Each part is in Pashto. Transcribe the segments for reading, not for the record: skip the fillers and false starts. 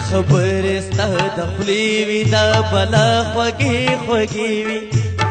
خبرې ستا د خولې وي دا بلا خوږې خوږې وي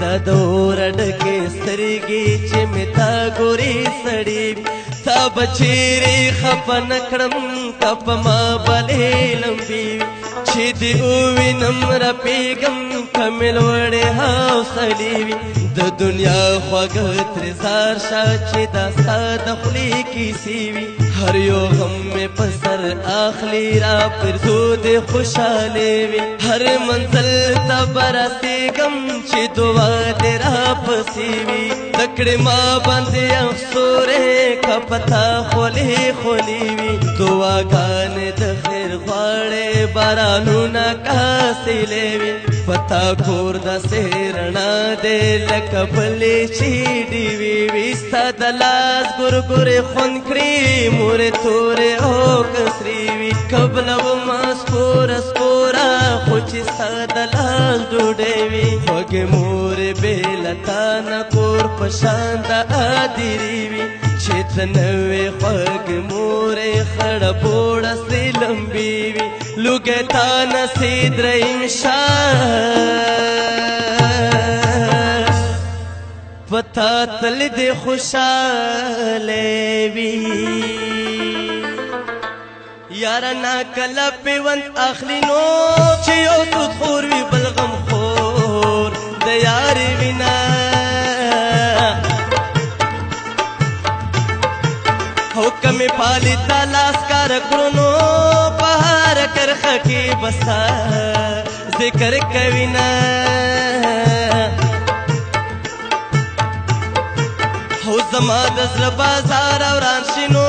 دا د اور ډکې سترګې چې مې تا ګورې سړې وي تا به چیرې خفه نه کړم که په ما بلې لمبې وي چې دې ووینم رپېږم که مې لوړې حوصلې وي د دنیا خوږه ترې زار شه چې دا ستا د خولې کیسې وي هر یو غم مې په سر اخلي را پرځو دې خوشحالې وي هر منزل ته به رسېږم چې دعا دې راپسې وي د کړې ما باندې افسورې که په تا خولې خولې وي دعاګانې د خیر غواړې بارانونه کاسېلې وي په تا کور داسې رڼا دی لکه بلې چې ډېوې وي ستا د لاس ګورګورې خوند کړي مورې تورې او کسرې وي قبلومه سپوره سپوره خو چې ستا د لاس ډوډۍ وي خوږې مورې بې له تا نه کور په شان د ادیرې وي چې ته نه وې خوږې مورې خړه بوړه سرې لمبې وي لوګی تا نسې دریم پتا تل دې خوشاله وي یاره نا کله پیوند اخلي نو چې یو سود خور وي بل غم خور د یارې وینا حکم پالي تا لاس کار کړو نو په هر کرخه کې بسا ذکر کوي نه هو زما د زړه بازار وران شي نو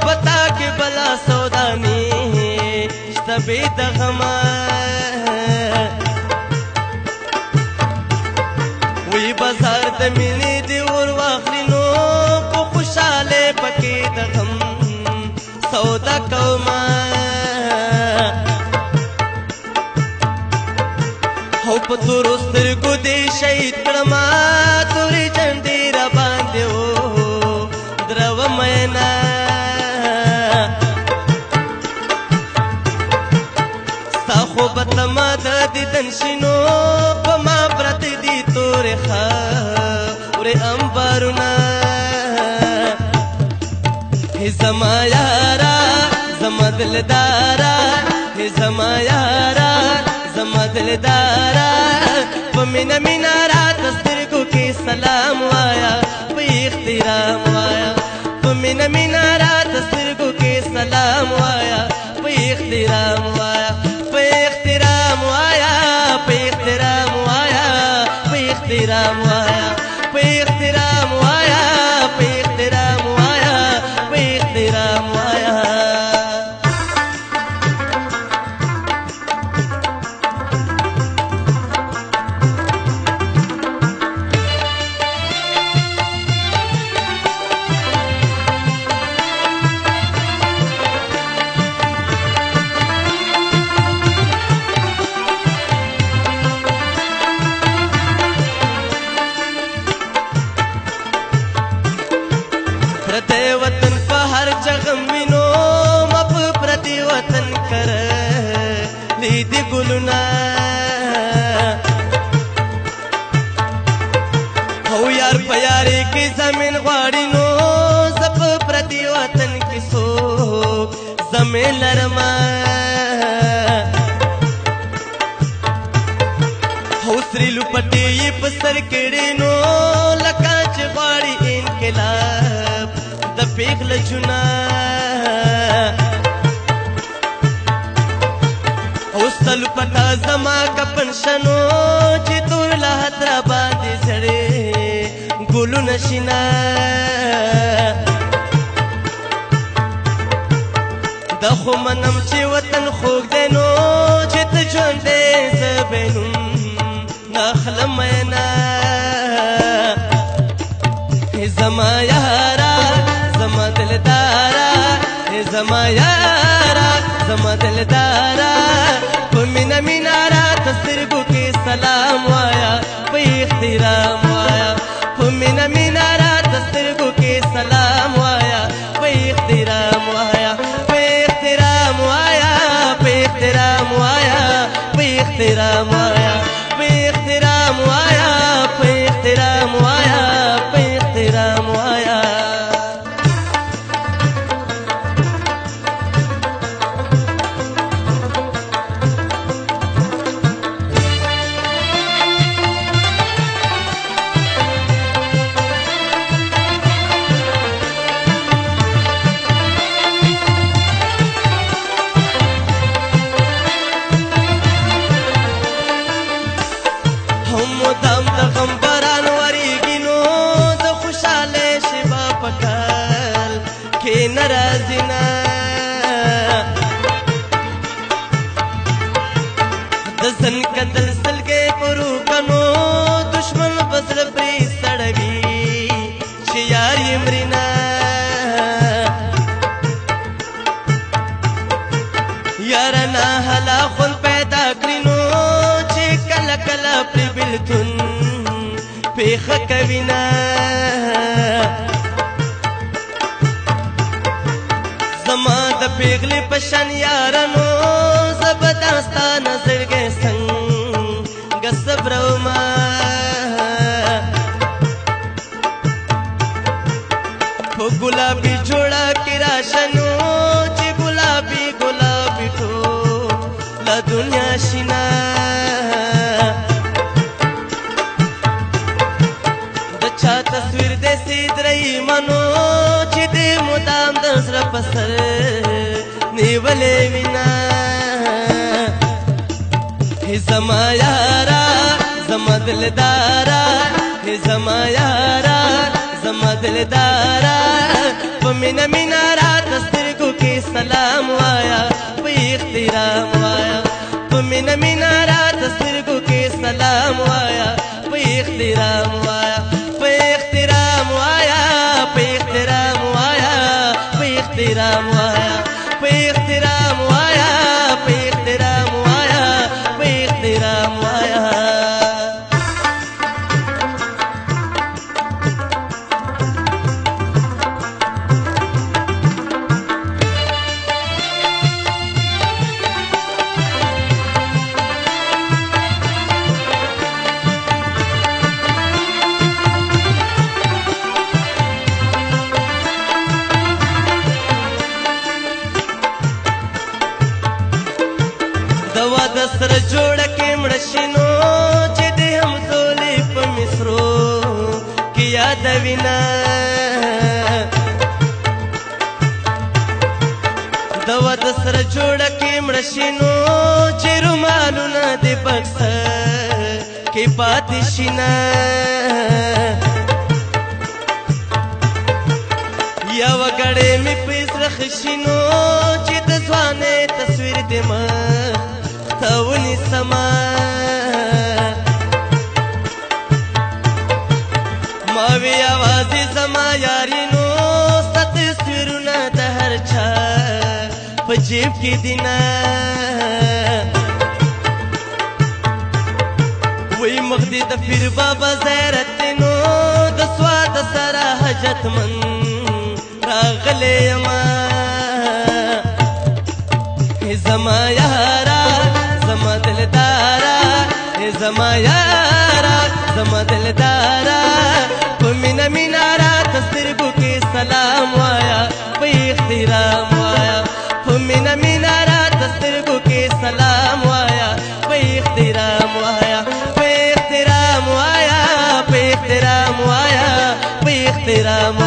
پتا کې بلا سوداني شته بې د غمه وی بازار د مینې دې ور واخلي نو په خوشحاله پکې د غم سودا کومه هو په تورو سترګو دې شهید کړمه تورې جنډې را باندې و درو مینا ستا خو به تمه د دیدن شي نو په ما پرتې دي تورې خاورې انبارونه هې زما یاره زما دلداره هې زما یاره زما دلداره په مینه مینه راته سترګو کې سلام وایا په احترام وایا په مینه مینه راته سترګو کې سلام وایا په احترام وایا په احترام وایا په احترام وایا په احترام وایا په احترام وایا په احترام وایا په احترام وایا پردی وطن په هر جغم وینو ما په پردی وطن کړه لیدي ګلونه هو یار په یارې کې زمین غواړي نو زه په پردی وطن کې څوک زمین لرمه هو سرې لوپټې یې په سر کړې نو لکه چې غواړي انقلاب د پیغله جونا اوس لوپټه زما کپن شنو چې تور له حد را باندې زړې ګلونه شینا د خو منم چې وطن خوږ دی نو چې ته ژوندی زه بینم ناخله مینا زما یارا زما دلدارا زما یارا زما دلدارا په مینا مینا راته سترګو کې سلام وایا په احترام وایا په مینا مینا راته سترګو کې سلام وایا په احترام وایا په احترام وایا په احترام هم د غم باران وریږي نو د خوشحالۍ شیبه په کال کې نه راځي نه د زن کتل سلګۍ پرو کنو دشمن بزړه پرې سړوي چې یار یې مرینا یارنا حلا خون پیدا کړی نو چې کله کله پرې بلتون پیښه کوي نه زما د پیغلې په شان یارانو زبردستانه زړګی څنګه صبرومه په ګلابي جوړه کې راشه نو چې ګلابي ګلابي ټوله دنیا شینه د چا تصویر دې سیدرۍ منو چې دې مدام د زړه په سر نیولې وینا هی زما یارا زما دلدارا هی زما یارا زما دلدارا په مینا مینا رات سترګو کې سلام وایا په احترام وایا په مینا مینا رات سترګو کې سلام وایا په احترام وایا په احترام وایا په احترام وایا په احترام وایا په احترام وایا په احترام وایا په احترام وایا دوا د سره جوړه کې مړه شي نو چې دې همزولې په مصرو کې یادوینه دوا د سره جوړه کې مړه شي نو چې رومالونه دې بکسه کې پاتې شي نه یوه ګړۍ مې په زړه ښه نو چې د ځوانۍ تصویر دې ته ونیسمه ما وی یوازې زما یاري نو ستا تصویرونه د هر چا په جیب کې دي نه وی مخ دې د پیر بابا زیارت دی نو د سواد سره حاجتمن راغلی یمه زما یارا زما دلدارا زما یارا زما دلدارا په مینا مینا رات سترګو کې سلام وایا په احترام وایا په مینا مینا رات سترګو کې سلام وایا په احترام وایا په احترام وایا په احترام وایا په احترام